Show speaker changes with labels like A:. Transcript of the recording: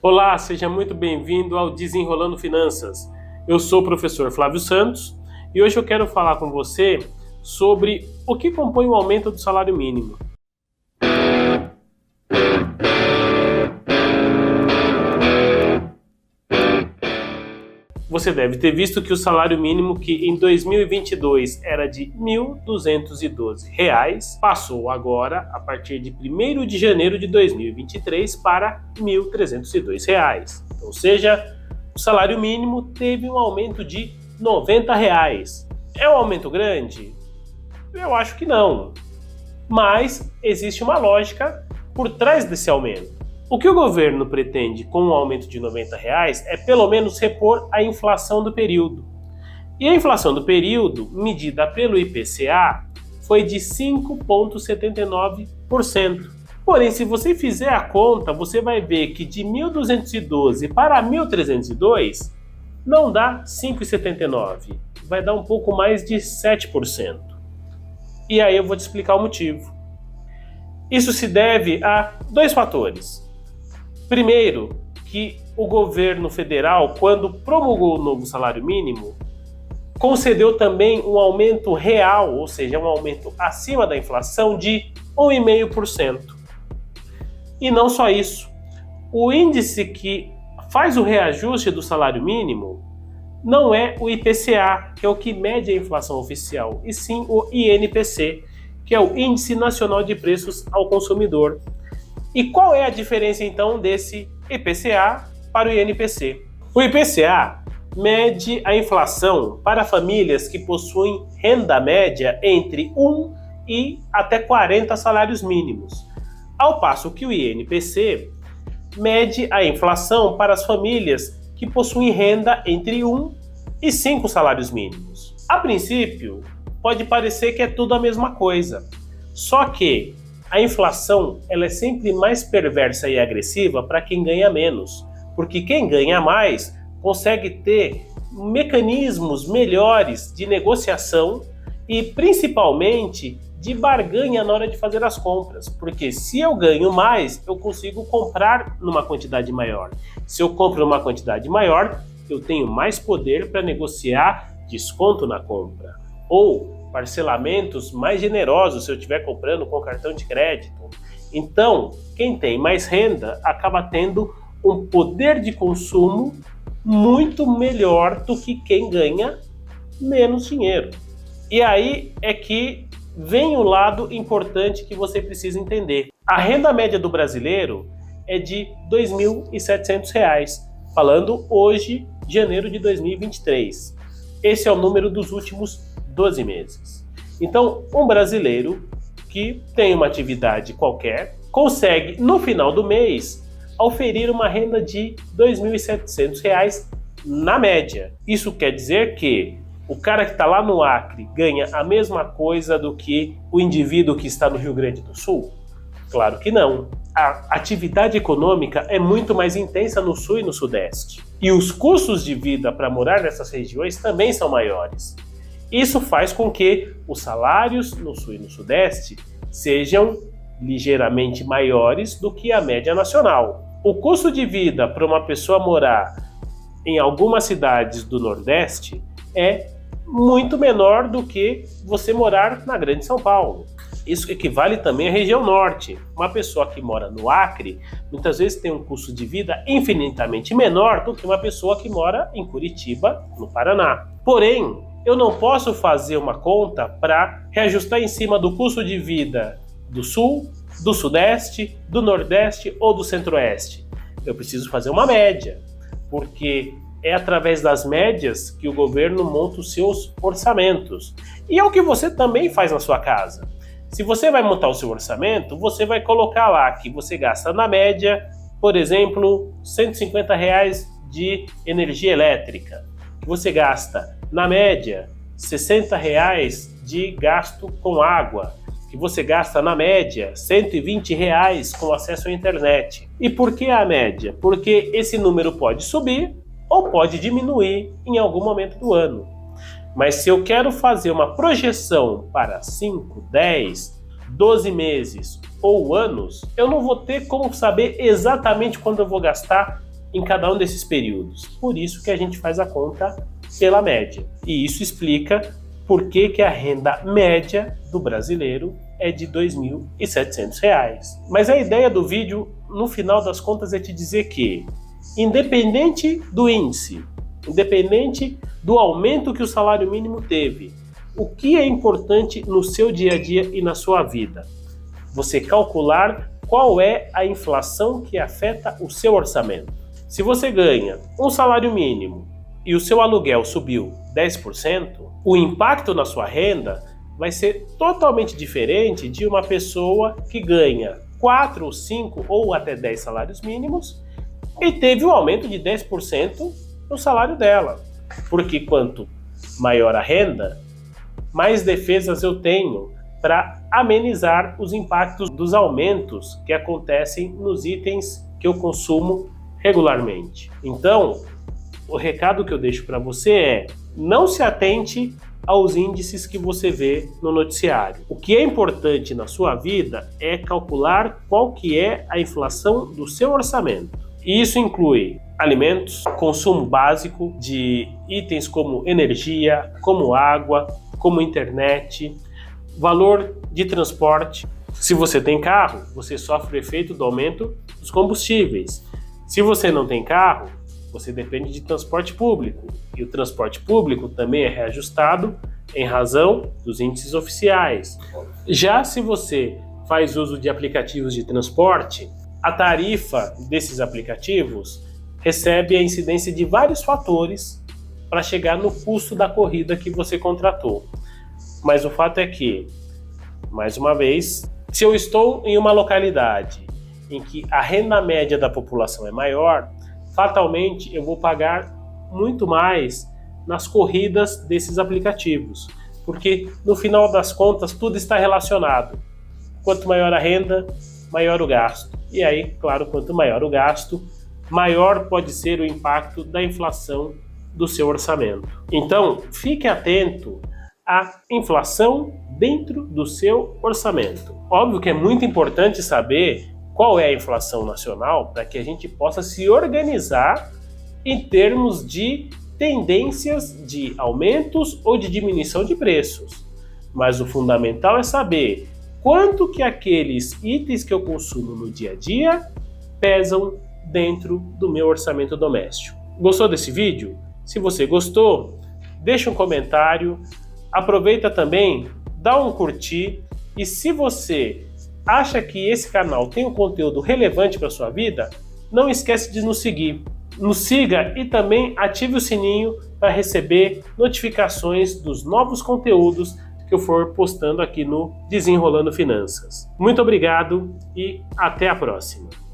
A: Olá, seja muito bem-vindo ao Desenrolando Finanças. Eu sou o professor Flávio Santos e hoje eu quero falar com você sobre o que compõe o aumento do salário mínimo. Você deve ter visto que o salário mínimo, que em 2022 era de R$ 1.212, passou agora, a partir de 1º de janeiro de 2023, para R$ 1.302. Ou seja, o salário mínimo teve um aumento de R$ 90. É um aumento grande? Eu acho que não. Mas existe uma lógica por trás desse aumento. O que o governo pretende com um aumento de R$ 90 é pelo menos repor a inflação do período. E a inflação do período, medida pelo IPCA, foi de 5,79%. Porém, se você fizer a conta, você vai ver que de 1.212 para 1.302 não dá 5,79, vai dar um pouco mais de 7%. E aí eu vou te explicar o motivo. Isso se deve a dois fatores. Primeiro, que o governo federal, quando promulgou o novo salário mínimo, concedeu também um aumento real, ou seja, um aumento acima da inflação de 1,5%. E não só isso, o índice que faz o reajuste do salário mínimo não é o IPCA, que é o que mede a inflação oficial, e sim o INPC, que é o Índice Nacional de Preços ao Consumidor. E qual é a diferença então desse IPCA para o INPC? O IPCA mede a inflação para famílias que possuem renda média entre 1 e até 40 salários mínimos, ao passo que o INPC mede a inflação para as famílias que possuem renda entre 1 e 5 salários mínimos. A princípio, pode parecer que é tudo a mesma coisa, só que a inflação ela é sempre mais perversa e agressiva para quem ganha menos, porque quem ganha mais consegue ter mecanismos melhores de negociação e principalmente de barganha na hora de fazer as compras, porque se eu ganho mais, eu consigo comprar numa quantidade maior. Se eu compro numa quantidade maior, eu tenho mais poder para negociar desconto na compra ou parcelamentos mais generosos se eu estiver comprando com cartão de crédito. Então, quem tem mais renda acaba tendo um poder de consumo muito melhor do que quem ganha menos dinheiro. E aí é que vem o lado importante que você precisa entender. A renda média do brasileiro é de R$ 2.700, falando hoje, janeiro de 2023. Esse é o número dos últimos 12 meses. Então, um brasileiro que tem uma atividade qualquer consegue, no final do mês, oferir uma renda de R$ 2.700 na média. Isso quer dizer que o cara que está lá no Acre ganha a mesma coisa do que o indivíduo que está no Rio Grande do Sul? Claro que não. A atividade econômica é muito mais intensa no Sul e no Sudeste. E os custos de vida para morar nessas regiões também são maiores. Isso faz com que os salários no Sul e no Sudeste sejam ligeiramente maiores do que a média nacional. O custo de vida para uma pessoa morar em algumas cidades do Nordeste é muito menor do que você morar na Grande São Paulo. Isso equivale também à região norte. Uma pessoa que mora no Acre, muitas vezes tem um custo de vida infinitamente menor do que uma pessoa que mora em Curitiba, no Paraná. Porém, eu não posso fazer uma conta para reajustar em cima do custo de vida do Sul, do Sudeste, do Nordeste ou do Centro-Oeste. Eu preciso fazer uma média, porque é através das médias que o governo monta os seus orçamentos. E é o que você também faz na sua casa. Se você vai montar o seu orçamento, você vai colocar lá que você gasta na média, por exemplo, R$ 150 de energia elétrica. Que você gasta, na média, R$ 60 de gasto com água. Que você gasta, na média, R$ 120 com acesso à internet. E por que a média? Porque esse número pode subir ou pode diminuir em algum momento do ano. Mas se eu quero fazer uma projeção para 5, 10, 12 meses ou anos, eu não vou ter como saber exatamente quando eu vou gastar em cada um desses períodos. Por isso que a gente faz a conta pela média. E isso explica por que a renda média do brasileiro é de R$ 2.700. Mas a ideia do vídeo, no final das contas, é te dizer que, independente do índice, independente do aumento que o salário mínimo teve, o que é importante no seu dia a dia e na sua vida? Você calcular qual é a inflação que afeta o seu orçamento. Se você ganha um salário mínimo e o seu aluguel subiu 10%, o impacto na sua renda vai ser totalmente diferente de uma pessoa que ganha 4, 5 ou até 10 salários mínimos e teve um aumento de 10% no salário dela. Porque quanto maior a renda, mais defesas eu tenho para amenizar os impactos dos aumentos que acontecem nos itens que eu consumo regularmente. Então, o recado que eu deixo para você é: não se atente aos índices que você vê no noticiário. O que é importante na sua vida é calcular qual que é a inflação do seu orçamento. E isso inclui alimentos, consumo básico de itens como energia, como água, como internet, valor de transporte. Se você tem carro, você sofre o efeito do aumento dos combustíveis. Se você não tem carro, você depende de transporte público. E o transporte público também é reajustado em razão dos índices oficiais. Já se você faz uso de aplicativos de transporte, a tarifa desses aplicativos recebe a incidência de vários fatores para chegar no custo da corrida que você contratou. Mas o fato é que, mais uma vez, se eu estou em uma localidade em que a renda média da população é maior, fatalmente eu vou pagar muito mais nas corridas desses aplicativos, porque no final das contas tudo está relacionado. Quanto maior a renda, maior o gasto. E aí, claro, quanto maior o gasto, maior pode ser o impacto da inflação do seu orçamento. Então, fique atento à inflação dentro do seu orçamento. Óbvio que é muito importante saber qual é a inflação nacional para que a gente possa se organizar em termos de tendências de aumentos ou de diminuição de preços. Mas o fundamental é saber quanto que aqueles itens que eu consumo no dia a dia pesam dentro do meu orçamento doméstico. Gostou desse vídeo? Se você gostou, deixa um comentário, aproveita também, dá um curtir, e se você acha que esse canal tem um conteúdo relevante para a sua vida, não esquece de nos seguir. Nos siga e também ative o sininho para receber notificações dos novos conteúdos que eu for postando aqui no Desenrolando Finanças. Muito obrigado e até a próxima!